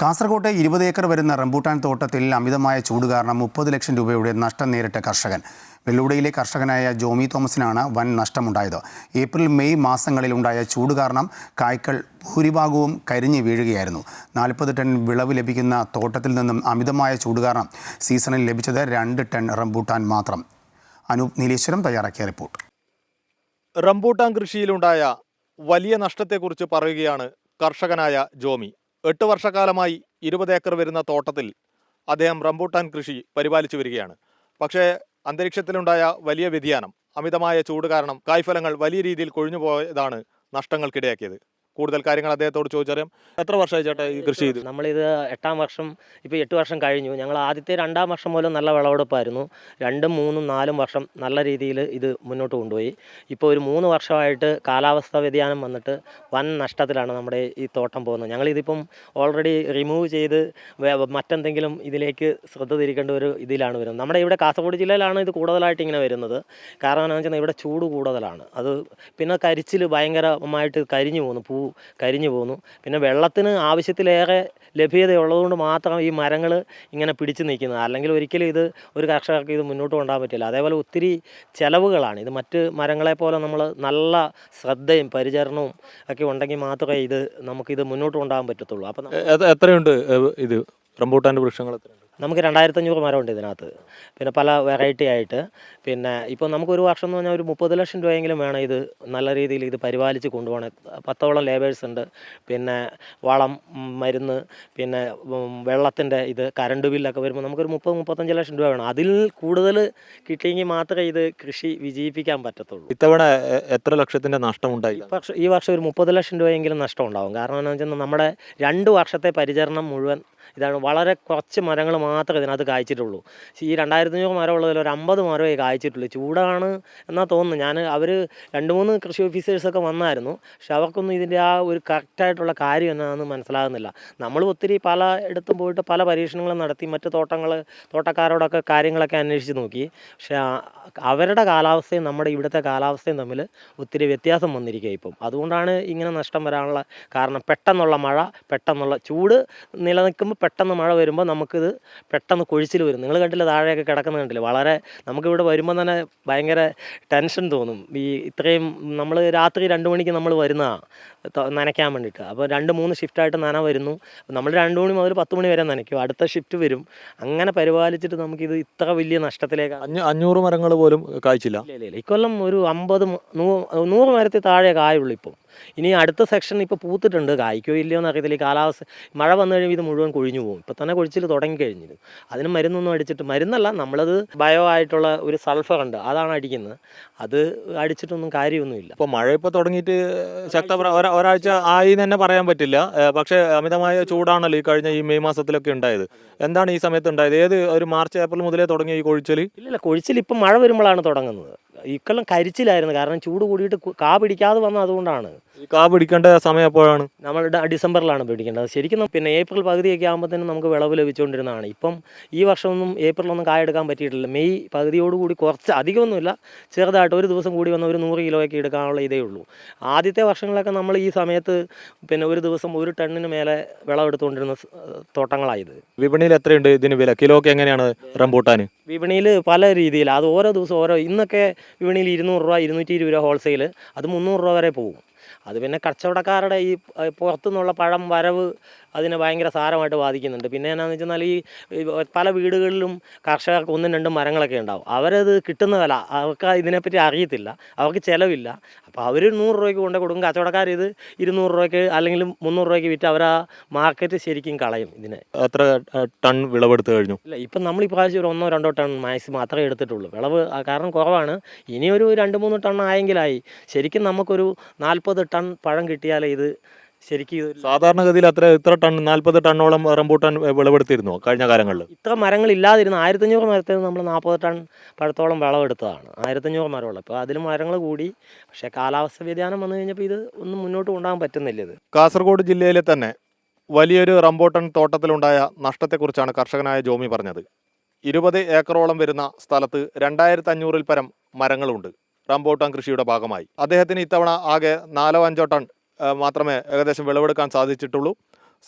കാസർകോട്ടെ 20 ഏക്കർ വരുന്ന റംബൂട്ടാൻ തോട്ടത്തിൽ അമിതമായ ചൂട് കാരണം 30 ലക്ഷം രൂപയുടെ നഷ്ടം നേരിട്ട കർഷകൻ. വെള്ളൂടയിലെ കർഷകനായ ജോമി തോമസിനാണ് വൻ നഷ്ടമുണ്ടായത്. ഏപ്രിൽ മെയ് മാസങ്ങളിലുണ്ടായ ചൂട് കാരണം കായ്ക്കൾ ഭൂരിഭാഗവും കരിഞ്ഞു വീഴുകയായിരുന്നു. 40 ടൺ വിളവ് ലഭിക്കുന്ന തോട്ടത്തിൽ നിന്നും അമിതമായ ചൂട് കാരണം സീസണിൽ ലഭിച്ചത് 2 ടൺ റംബൂട്ടാൻ മാത്രം. അനൂപ് നീലേശ്വരം തയ്യാറാക്കിയ റിപ്പോർട്ട്. റംബൂട്ടാൻ കൃഷിയിലുണ്ടായ വലിയ നഷ്ടത്തെക്കുറിച്ച് പറയുകയാണ് കർഷകനായ ജോമി. 8 വർഷക്കാലമായി 20 ഏക്കർ വരുന്ന തോട്ടത്തിൽ അദ്ദേഹം റംബൂട്ടാൻ കൃഷി പരിപാലിച്ചു വരികയാണ്. പക്ഷേ അന്തരീക്ഷത്തിലുണ്ടായ വലിയ വ്യതിയാനം, അമിതമായ ചൂട് കാരണം കായ്ഫലങ്ങൾ വലിയ രീതിയിൽ കൊഴിഞ്ഞു പോയതാണ് നഷ്ടങ്ങൾക്കിടയാക്കിയത്. കൂടുതൽ കാര്യങ്ങൾ അദ്ദേഹത്തോട് ചോദിച്ചറിയാം. എത്ര വർഷമായി ചേട്ടാ ഈ കൃഷി ചെയ്തു? നമ്മളിത് 8ാം വർഷം, ഇപ്പോൾ 8 വർഷം കഴിഞ്ഞു. ഞങ്ങൾ ആദ്യത്തെ 2ാം വർഷം മൂലം നല്ല വിളവെടുപ്പായിരുന്നു. 2ഉം 3ഉം 4ഉം വർഷം നല്ല രീതിയിൽ ഇത് മുന്നോട്ട് കൊണ്ടുപോയി. ഇപ്പോൾ ഒരു 3 വർഷമായിട്ട് കാലാവസ്ഥാ വ്യതിയാനം വന്നിട്ട് വൻ നഷ്ടത്തിലാണ് നമ്മുടെ ഈ തോട്ടം പോകുന്നത്. ഞങ്ങളിതിപ്പം ഓൾറെഡി റിമൂവ് ചെയ്ത് മറ്റെന്തെങ്കിലും ഇതിലേക്ക് ശ്രദ്ധ തിരിക്കേണ്ട ഒരു ഇതിലാണ് വരുന്നത്. നമ്മുടെ ഇവിടെ കാസർഗോഡ് ജില്ലയിലാണ് ഇത് കൂടുതലായിട്ട് ഇങ്ങനെ വരുന്നത്. കാരണം എന്താണെന്ന് വെച്ചാൽ ഇവിടെ ചൂട് കൂടുതലാണ്. അത് പിന്നെ കരിച്ചിൽ ഭയങ്കരമായിട്ട് കരിഞ്ഞു പോകുന്നു, പൂ കരിഞ്ഞു പോകുന്നു. പിന്നെ വെള്ളത്തിന് ആവശ്യത്തിലേറെ ലഭ്യതയുള്ളതുകൊണ്ട് മാത്രം ഈ മരങ്ങൾ ഇങ്ങനെ പിടിച്ചു നിൽക്കുന്നത്. അല്ലെങ്കിൽ ഒരിക്കലും ഇത് ഒരു കർഷകർക്ക് ഇത് മുന്നോട്ട് കൊണ്ടുപോകാൻ പറ്റില്ല. അതേപോലെ ഒത്തിരി ചിലവുകളാണ്. ഇത് മറ്റ് മരങ്ങളെ പോലെ നമ്മൾ നല്ല ശ്രദ്ധയും പരിചരണവും ഒക്കെ ഉണ്ടെങ്കിൽ മാത്രമേ ഇത് നമുക്കിത് മുന്നോട്ട് കൊണ്ടുപോകാൻ പറ്റത്തുള്ളൂ. അപ്പം എത്രയുണ്ട് ഇത് റംബൂട്ടാൻ്റെ വൃക്ഷങ്ങൾ? എത്രയുണ്ട്? നമുക്ക് 2500 മരമുണ്ട് ഇതിനകത്ത്. പിന്നെ പല വെറൈറ്റി ആയിട്ട്. പിന്നെ ഇപ്പോൾ നമുക്കൊരു വർഷം എന്ന് പറഞ്ഞാൽ ഒരു 30 ലക്ഷം രൂപയെങ്കിലും വേണം ഇത് നല്ല രീതിയിൽ ഇത് പരിപാലിച്ച് കൊണ്ടുപോകണം. 10ഓളം ലേബേഴ്സ് ഉണ്ട്. പിന്നെ വളം, മരുന്ന്, പിന്നെ വെള്ളത്തിൻ്റെ ഇത്, കറണ്ട് ബില്ലൊക്കെ വരുമ്പോൾ നമുക്കൊരു 30-35 ലക്ഷം രൂപ വേണം. അതിൽ കൂടുതൽ കിട്ടിയെങ്കിൽ മാത്രമേ ഇത് കൃഷി വിജയിപ്പിക്കാൻ പറ്റത്തുള്ളൂ. ഇത്തവണ എത്ര ലക്ഷത്തിൻ്റെ നഷ്ടമുണ്ടായി? ഈ വർഷം ഒരു 30 ലക്ഷം രൂപയെങ്കിലും നഷ്ടം ഉണ്ടാകും. കാരണം എന്താണെന്ന് വെച്ചാൽ നമ്മുടെ 2 വർഷത്തെ പരിചരണം മുഴുവൻ ഇതാണ്. വളരെ കുറച്ച് മരങ്ങൾ മാത്രമേ ഇതിനകത്ത് കായ്ച്ചിട്ടുള്ളൂ. ഈ 2500 മരമുള്ളതിൽ ഒരു 50 മരമേ കായ്ച്ചിട്ടുള്ളൂ. ചൂടാണ് എന്നാണ് തോന്നുന്നു. അവർ 2-3 കൃഷി ഓഫീസേഴ്സൊക്കെ വന്നായിരുന്നു. പക്ഷെ അവർക്കൊന്നും ഇതിൻ്റെ ആ ഒരു കറക്റ്റായിട്ടുള്ള കാര്യം എന്നാണെന്ന് മനസ്സിലാകുന്നില്ല. നമ്മൾ ഒത്തിരി പല ഇടത്തും പോയിട്ട് പല പരീക്ഷണങ്ങളും നടത്തി, മറ്റ് തോട്ടക്കാരോടൊക്കെ കാര്യങ്ങളൊക്കെ അന്വേഷിച്ച് നോക്കി. പക്ഷേ അവരുടെ കാലാവസ്ഥയും നമ്മുടെ ഇവിടുത്തെ കാലാവസ്ഥയും തമ്മിൽ ഒത്തിരി വ്യത്യാസം വന്നിരിക്കുക ഇപ്പം. അതുകൊണ്ടാണ് ഇങ്ങനെ നഷ്ടം വരാനുള്ള കാരണം. പെട്ടെന്നുള്ള മഴ, പെട്ടെന്നുള്ള ചൂട് നിലനിൽക്കുമ്പോൾ പെട്ടെന്ന് മഴ വരുമ്പോൾ നമുക്കിത് പെട്ടെന്ന് കൊഴിച്ചിൽ വരും. നിങ്ങൾ കണ്ടില്ല, താഴെയൊക്കെ കിടക്കുന്നത് കണ്ടില്ല. വളരെ നമുക്കിവിടെ വരുമ്പോൾ തന്നെ ഭയങ്കര ടെൻഷൻ തോന്നും. ഇത്രയും നമ്മൾ രാത്രി 2 മണിക്ക് നമ്മൾ വരുന്നതാണ് നനയ്ക്കാൻ വേണ്ടിയിട്ട്. അപ്പോൾ 2-3 ഷിഫ്റ്റായിട്ട് നന വരുന്നു. നമ്മൾ 2 മണി മുതൽ 10 മണി വരെ നനയ്ക്കും. അടുത്ത ഷിഫ്റ്റ് വരും. അങ്ങനെ പരിപാലിച്ചിട്ട് നമുക്കിത് ഇത്ര വലിയ നഷ്ടത്തിലേക്ക്. 500 മരങ്ങൾ പോലും കായ്ച്ചില്ല. ഇല്ല. ഇക്കൊല്ലം ഒരു 50-100 മരത്തിൽ താഴെ കായുള്ളൂ ഇപ്പം. ഇനി അടുത്ത സെക്ഷൻ ഇപ്പോൾ പൂത്തിട്ടുണ്ട്. കായ്ക്കോ ഇല്ലയോ എന്ന് അറിയത്തില്ല. ഈ കാലാവസ്ഥ മഴ വന്നു കഴിയുമ്പോൾ ഇത് മുഴുവൻ കൊഴിഞ്ഞു പോകും. ഇപ്പോൾ തന്നെ കൊഴിച്ചിൽ തുടങ്ങിക്കഴിഞ്ഞിരുന്നു. അതിന് മരുന്നൊന്നും അടിച്ചിട്ട്, മരുന്നല്ല, നമ്മളത് ബയോ ആയിട്ടുള്ള ഒരു സൾഫർ ഉണ്ട്, അതാണ് അടിക്കുന്നത്. അത് അടിച്ചിട്ടൊന്നും കാര്യമൊന്നുമില്ല. ഇപ്പോൾ മഴ ഇപ്പോൾ തുടങ്ങിയിട്ട് ഒരാഴ്ച ആയി തന്നെ പറയാൻ പറ്റില്ല. പക്ഷേ അമിതമായ ചൂടാണല്ലോ ഈ മെയ് മാസത്തിലൊക്കെ ഉണ്ടായത്. എന്താണ് ഈ സമയത്ത് ഉണ്ടായത്? ഒരു മാർച്ച് ഏപ്രിൽ മുതലേ തുടങ്ങിയ ഈ കൊഴിച്ചിൽ? ഇല്ല, കൊഴിച്ചിൽ ഇപ്പം മഴ വരുമ്പോഴാണ് തുടങ്ങുന്നത്. ഇക്കൊല്ലം കരിച്ചിലായിരുന്നു. കാരണം ചൂട് കൂടിയിട്ട് കാ പിടിക്കാതെ വന്നത് അതുകൊണ്ടാണ്. ഈ കാ പിടിക്കേണ്ട സമയം എപ്പോഴാണ്? നമ്മൾ ഡിസംബറിലാണ് പിടിക്കേണ്ടത് ശരിക്കും. പിന്നെ ഏപ്രിൽ പകുതിയൊക്കെ ആകുമ്പോഴത്തേനും നമുക്ക് വിളവ് ലഭിച്ചുകൊണ്ടിരുന്നതാണ്. ഇപ്പം ഈ വർഷമൊന്നും ഏപ്രിലൊന്നും കായെടുക്കാൻ പറ്റിയിട്ടില്ല. മെയ് പകുതിയോടുകൂടി കുറച്ച്, അധികമൊന്നുമില്ല, ചെറുതായിട്ട് ഒരു ദിവസം കൂടി വന്ന ഒരു 100 കിലോയൊക്കെ എടുക്കാനുള്ള ഇതേ ഉള്ളൂ. ആദ്യത്തെ വർഷങ്ങളൊക്കെ നമ്മൾ ഈ സമയത്ത് പിന്നെ ഒരു ദിവസം 1 ടണ്ണിന് മേലെ വിളവെടുത്തുകൊണ്ടിരുന്ന തോട്ടങ്ങളായത്. വിപണിയിൽ എത്രയുണ്ട് ഇതിന് വില? കിലോക്ക് എങ്ങനെയാണ് റംബൂട്ടാൻ? വിപണിയിൽ പല രീതിയിൽ, അത് ഓരോ ദിവസം ഇന്നൊക്കെ വിപണിയിൽ 200 രൂപ, 220 രൂപ ഹോൾസെയിൽ, അത് 300 രൂപ വരെ പോകും. അത് പിന്നെ കച്ചവടക്കാരുടെ ഈ പുറത്തുനിന്നുള്ള പഴം വരവ് അതിനെ ഭയങ്കര സാരമായിട്ട് ബാധിക്കുന്നുണ്ട്. പിന്നെ എന്നാന്ന് വെച്ചാൽ ഈ പല വീടുകളിലും കർഷകർക്ക് 1-2 മരങ്ങളൊക്കെ ഉണ്ടാവും. അവരത് കിട്ടുന്ന വില അവർക്ക് ഇതിനെപ്പറ്റി അറിയത്തില്ല, അവർക്ക് ചിലവില്ല. അപ്പോൾ അവർ 100 രൂപയ്ക്ക് കൊണ്ടു കൊടുക്കും. കച്ചവടക്കാർ ഇത് 200 രൂപയ്ക്ക് അല്ലെങ്കിൽ 300 രൂപയ്ക്ക് വിറ്റ് അവർ ആ മാർക്കറ്റ് ശരിക്കും കളയും. ഇതിനെ എത്ര ടൺ വിളവെടുത്ത് കഴിഞ്ഞു? ഇല്ല, ഇപ്പം നമ്മൾ ഈ പ്രാവശ്യം ഒരു 1-2 ടൺ മാക്സിമം മാത്രമേ എടുത്തിട്ടുള്ളൂ. വിളവ് കാരണം കുറവാണ്. ഇനി ഒരു 2-3 ടൺ ആയെങ്കിലായി. ശരിക്കും നമുക്കൊരു 40 ടൺ പഴം കിട്ടിയാലേ ഇത് ശരിക്കും. സാധാരണഗതിയിൽ ഇത്ര ടൺ, 40 ടണ്ണോളം റംബൂട്ടാൻ വിളവെടുത്തിരുന്നു കഴിഞ്ഞ കാലങ്ങളിൽ? ഇത്ര മരങ്ങളില്ലാതിരുന്നു. 1500 മരത്തിൽ നമ്മൾ 40 ടൺ പഴത്തോളം വിളവെടുത്തതാണ്. 1500 മരമുള്ള. ഇപ്പോൾ അതിലും മരങ്ങൾ കൂടി. പക്ഷേ കാലാവസ്ഥ വ്യതിയാനം വന്നു കഴിഞ്ഞപ്പോൾ ഇത് ഒന്നും മുന്നോട്ട് കൊണ്ടുപോകാൻ പറ്റുന്നില്ല. ഇത് കാസർഗോഡ് ജില്ലയിലെ തന്നെ വലിയൊരു റംബൂട്ടാൻ തോട്ടത്തിലുണ്ടായ നഷ്ടത്തെക്കുറിച്ചാണ് കർഷകനായ ജോമി പറഞ്ഞത്. 20 ഏക്കറോളം വരുന്ന സ്ഥലത്ത് 2500-ൽ പരം മരങ്ങളുണ്ട് റംബൂട്ടാൻ കൃഷിയുടെ ഭാഗമായി. അദ്ദേഹത്തിന് ഇത്തവണ ആകെ 4-5 ടൺ മാത്രമേ ഏകദേശം വിളവെടുക്കാൻ സാധിച്ചിട്ടുള്ളൂ.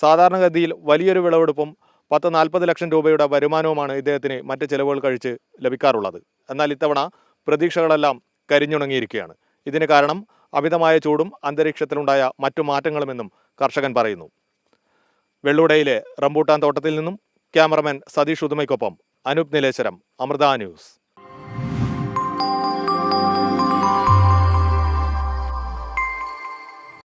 സാധാരണഗതിയിൽ വലിയൊരു വിളവെടുപ്പും 10-40 ലക്ഷം രൂപയുടെ വരുമാനവുമാണ് ഇദ്ദേഹത്തിന് മറ്റ് ചെലവുകൾ കഴിച്ച് ലഭിക്കാറുള്ളത്. എന്നാൽ ഇത്തവണ പ്രതീക്ഷകളെല്ലാം കരിഞ്ഞുണങ്ങിയിരിക്കുകയാണ്. ഇതിന് കാരണം അമിതമായ ചൂടും അന്തരീക്ഷത്തിലുണ്ടായ മറ്റു മാറ്റങ്ങളുമെന്നും കർഷകൻ പറയുന്നു. വെള്ളൂടയിലെ റംബൂട്ടാൻ തോട്ടത്തിൽ നിന്നും ക്യാമറമാൻ സതീഷ് ഉദുമയ്ക്കൊപ്പം അനൂപ് നീലേശ്വരം, അമൃത ന്യൂസ്.